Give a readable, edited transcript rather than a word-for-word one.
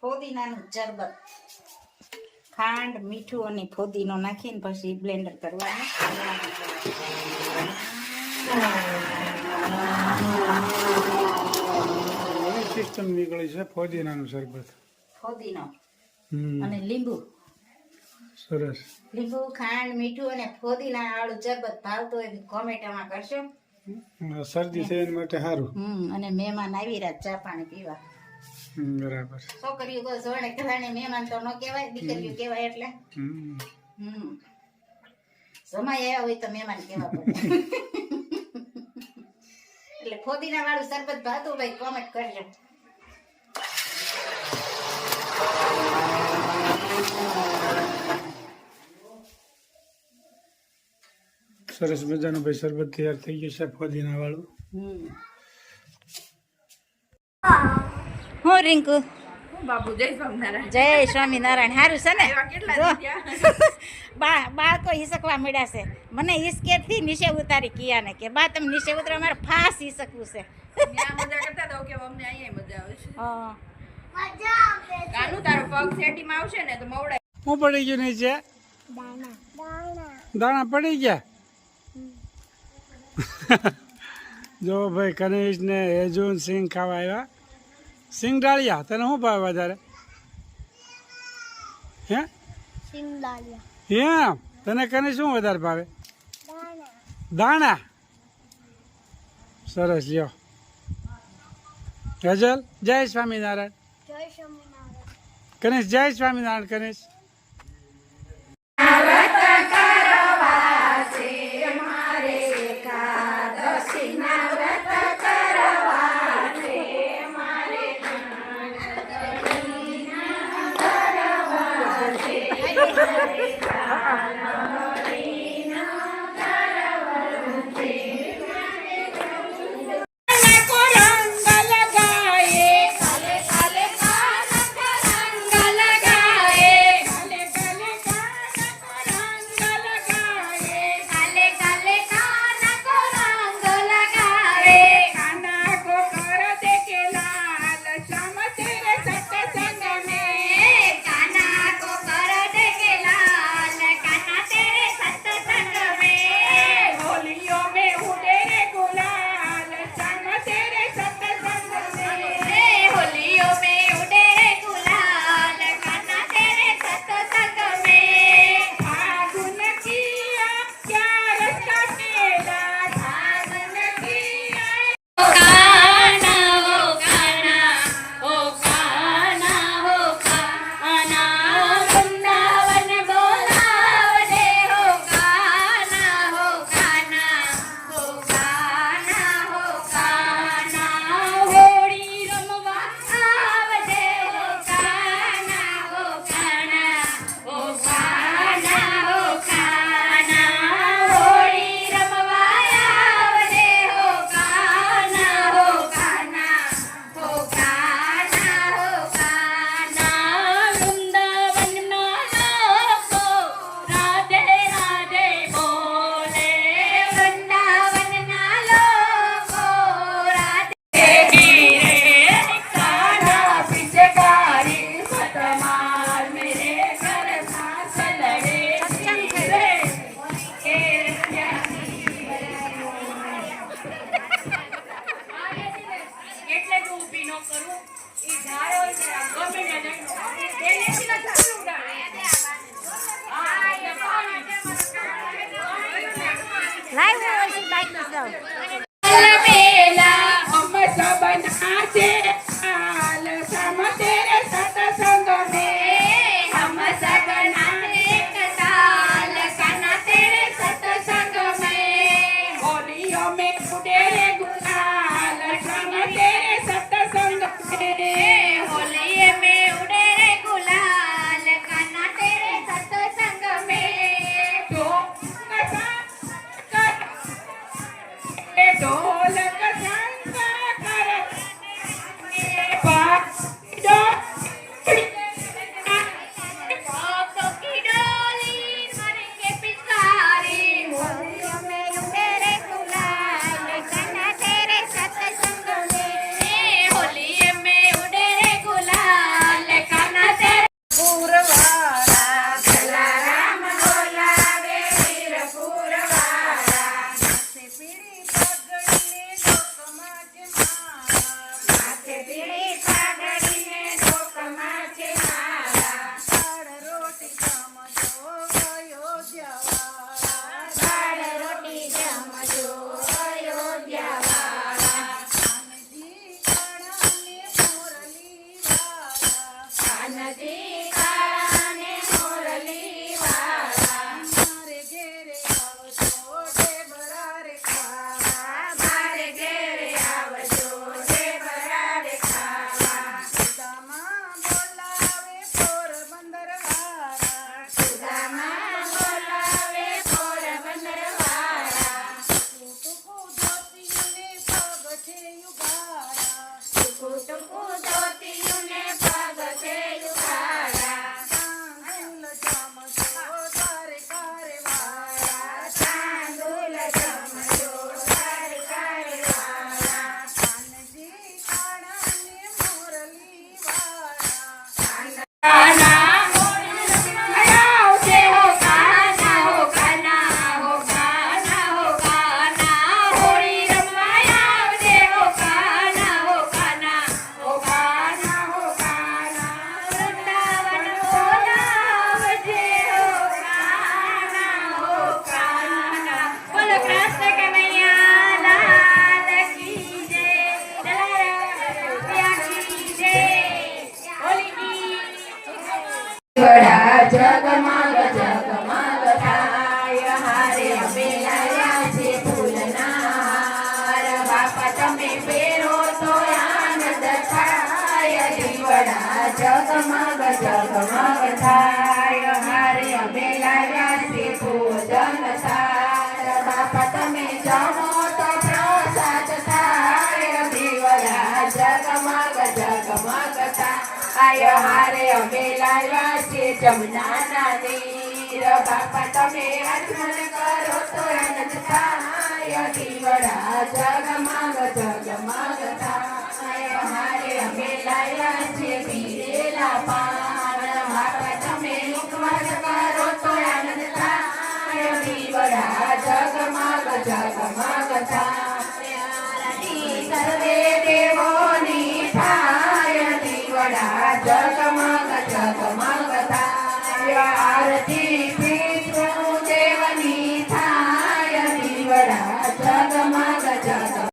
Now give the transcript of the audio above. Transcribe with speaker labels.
Speaker 1: ફોદીનાનું શરબત, ખાંડ, મીઠું અને ફોદીનો નાખીને પછી બ્લેન્ડર કરવાનું.
Speaker 2: સિસ્ટમ નીકળી છે ફોદીનાનું શરબત, ફોદીનો
Speaker 1: અને લીંબુ.
Speaker 2: સરસ.
Speaker 1: લીંબુ, ખાંડ, મીઠું અને ફોદીના વાળું શરબત ભાવતો હોય કોમેન્ટમાં કરશો.
Speaker 2: શરદી છે એના માટે સારું.
Speaker 1: અને મહેમાન આવી રહ્યા ચા પાણી પીવા.
Speaker 2: બરાબર.
Speaker 1: છોકરીઓ તો જોડે કદાણે મહેમાન તો ન કહેવાય, દીકરીઓ કહેવાય. એટલે જમાઈ આવ્યા હોય તો મહેમાન કહેવા પડે. એટલે ફોદીના વાળું શરબત ભાવતું ભાઈ કોમેન્ટ કરજો.
Speaker 2: સરસ મજાનું ભાઈ શરબત તૈયાર થઈ ગયું છે ફોદીના વાળું.
Speaker 1: હું રિંકુ
Speaker 3: બાબુ જય સ્વામિનારાયણ.
Speaker 1: જય સ્વામિનારાયણ. સારું છે ને? બાળકો હિસકવા મળ્યા છે. મને હિસકે થી નીચે ઉતારી કિયા ને કે બા તમે નીચે ઉતરો, મારે ફાસ હિસકવું છે.
Speaker 3: મજા કરતા તો કે અમને અહીંયા મજા આવે છે. કાનુ તારો પગ સેટીમાં આવશે ને તો મવડાય.
Speaker 2: હું પડી ગયું નીચે? દાણા પડી ગયા. જો ભાઈ કનિષ ને હેજુન સિંગ ખાવા આવ્યા. સિંગ ડાળિયા તને શું ભાવે વધારે? હે એમ તને કનિષ શું વધારે ભાવે? દાણા. સરસ. લ્યો હેજલ જય સ્વામિનારાયણ. કનિષ જય સ્વામિનારાયણ. કનિષ
Speaker 3: રામજી કાળા ને મોરલી વાળા
Speaker 1: મારે ઘેરે આવશો ઢેબરા રે ખાવા
Speaker 3: મારે ઘેરે આવજો ઢેબરા રે ખાવા
Speaker 1: સુદામા બોલાવે પોરબંદર વાળા
Speaker 3: સુદામા બોલાવે પોરબંદર વાળા
Speaker 1: ટૂંકું ધોતીને પગ છે યુગાડા
Speaker 3: ટૂંકું ટૂંકું ધોતિયુંને પગ છે યુગાડા
Speaker 1: તાંદુલ જામશો તારે કારે વાળા
Speaker 3: તાંદુલ જમજો તારે કારે વાળા
Speaker 1: કાનજી કાળા ને મોરલી વાળા
Speaker 3: કાના આવશે હો કાના હો કાના હો કાના હો કાના હોળી રમવા આવશે હો કાના હો કાના હો કાના હો કાના વૃંદાવન બોલાવજે હો કાના હો કાના બોલો કૃષ્ણ કનૈયા લાલ કી જય દલારા કી જય હોળી કી વડા જગમગ જગમગ થાય હારે અમે લાયા છે ફૂલનાર બાપા તમે પહેરો તો આનંદ થાય દીવડા જગમગ જગમગ થાય હારે અમે લાયા છે ભોજન સાર બાપા તમે જમો તો પ્રસાદ થાય દીવડા જગમગ જગમગ થાય હારે અમે લાવ્યા છે જમનાના નીર બાપા તમે આચમન કરો તો આનંદ થાય દીવડા જગમગ જગમગ થાય